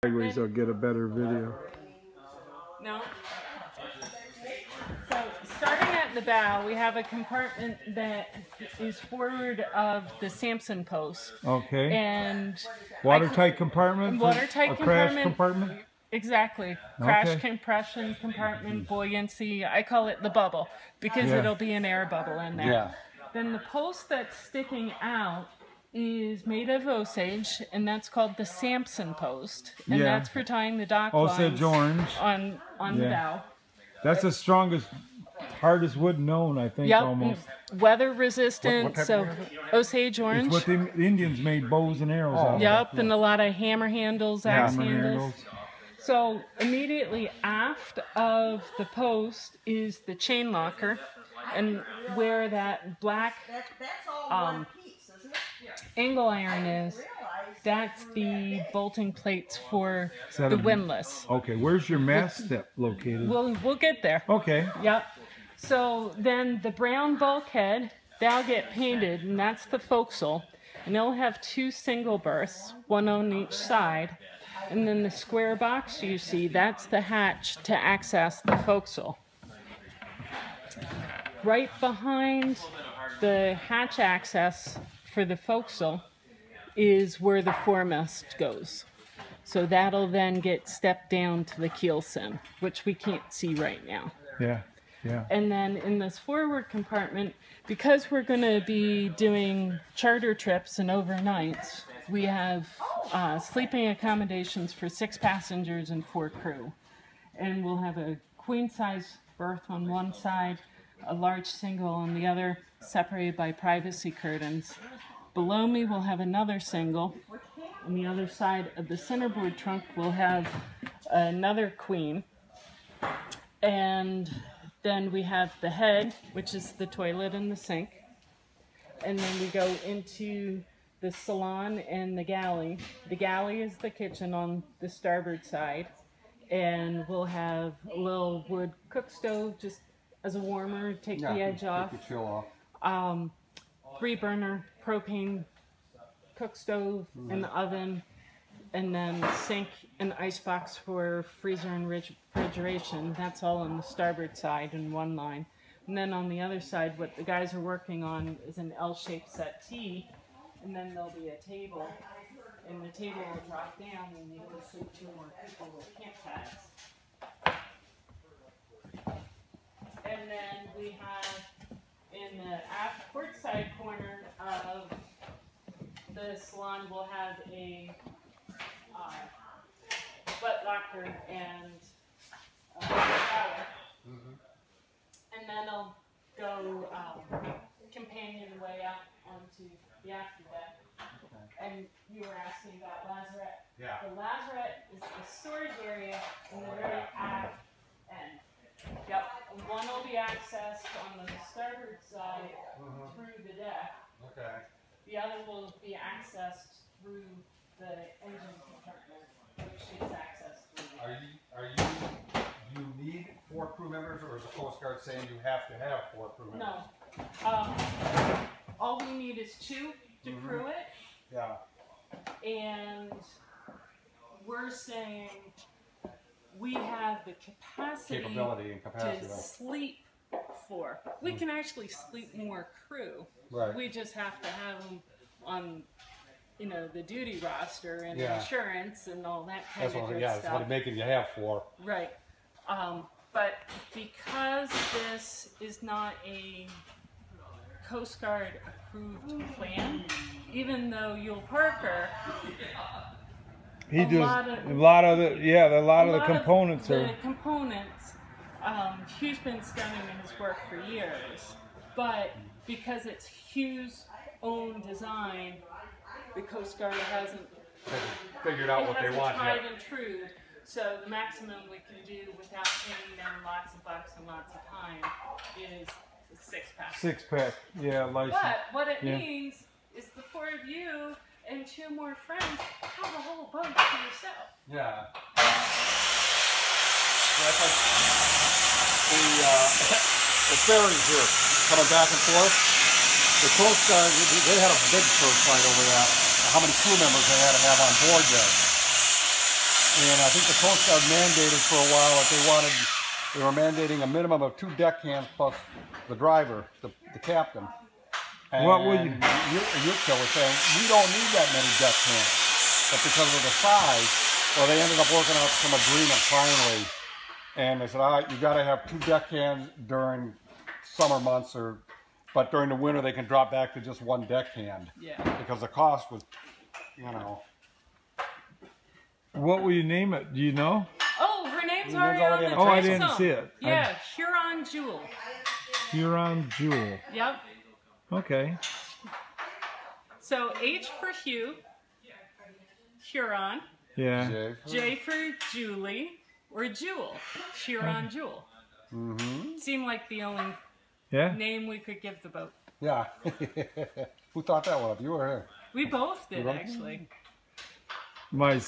Sideways, I'll get a better video. No. So starting at the bow, we have a compartment that is forward of the Samson post. Okay. And watertight compartment. Watertight compartment. Crash compartment. Exactly. Crash compression compartment, buoyancy. I call it the bubble because it'll be an air bubble in there. Yeah. Then the post that's sticking out is made of Osage, and that's called the Samson post, and that's for tying the dock Osage orange on the bow. That's the strongest, hardest wood known, I think, almost. Weather resistant, so Osage orange. It's what the Indians made bows and arrows out of. And a lot of hammer handles, axe handles. So immediately aft of the post is the chain locker, and where that black angle iron is, that's the bolting plates for the windlass. Okay, where's your mast step located? We'll get there. Okay. Yep. So then the brown bulkhead, that'll get painted, and that's the forecastle. And it'll have 2 single berths, 1 on each side. And then the square box you see, that's the hatch to access the forecastle. Right behind the hatch access for the forecastle is where the foremast goes. So that'll then get stepped down to the keelson, which we can't see right now. Yeah. And then in this forward compartment, because we're going to be doing charter trips and overnights, we have sleeping accommodations for 6 passengers and 4 crew. And we'll have a queen size berth on one side, a large single on the other, separated by privacy curtains. Below me we'll have another single. On the other side of the centerboard trunk we'll have another queen. And then we have the head, which is the toilet and the sink. And then we go into the salon and the galley. The galley is the kitchen on the starboard side. And we'll have a little wood cook stove just as a warmer, take the edge off. Take the chill off. 3-burner propane cook stove in the oven, and then sink and icebox for freezer and refrigeration. That's all on the starboard side in one line. And then on the other side, what the guys are working on is an L-shaped settee, and then there'll be a table, and the table will drop down and you can sleep 2 more people with camp pads. And then we have in the aft port side corner of the salon, we'll have a butt locker and a shower. And then I'll go companionway up onto the after deck. And you were asking about lazarette. Yeah. The lazarette is the storage area in the very aft end. Yep. And one will be accessed on the starboard side through the deck. Okay. The other will be accessed through the engine compartment, which is accessed through. Do you need 4 crew members, or is the Coast Guard saying you have to have 4 crew members? No. All we need is 2 to crew it. Yeah. And we're saying we have the capacity to sleep 4. We can actually sleep more crew. Right. We just have to have them on, the duty roster and insurance and all that kind of good stuff. That's what making you have 4. Right. But because this is not a Coast Guard approved plan, even though Yule Parker, a lot of the components are. The components, Hugh's been studying his work for years, but because it's Hugh's own design, the Coast Guard hasn't figured out what they want yet. Tried and true. So the maximum we can do without paying them lots of bucks and lots of time is a 6-pack. 6-pack, license. But what it means is the 4 of you and 2 more friends have a whole boat to yourself. Yeah. That's like the ferries here coming back and forth. The Coast Guard, they had a big first fight over that. How many crew members they had to have on board there. And I think the Coast Guard mandated for a while that they were mandating a minimum of 2 deckhands plus the driver, the captain. And What would you? Yutka was saying, we don't need that many deckhands. But because of the size, well, they ended up working out some agreement finally. And they said, all right, you got to have 2 deckhands during summer months, but during the winter they can drop back to just 1 deckhand. Yeah. Because the cost was, you know. What will you name it? Do you know? Oh, her name's Her name's already already on on the the Oh, I transom. didn't see it. Yeah, Huron Jewel. Huron Jewel. Yep. Okay. So H for Hugh, Huron. Yeah. Jay. J for Julie, or Jewel, Huron Jewel. Mm-hmm. Seemed like the only Yeah. name we could give the boat. Yeah. Who thought that one up? You or her? We both did, both? actually. My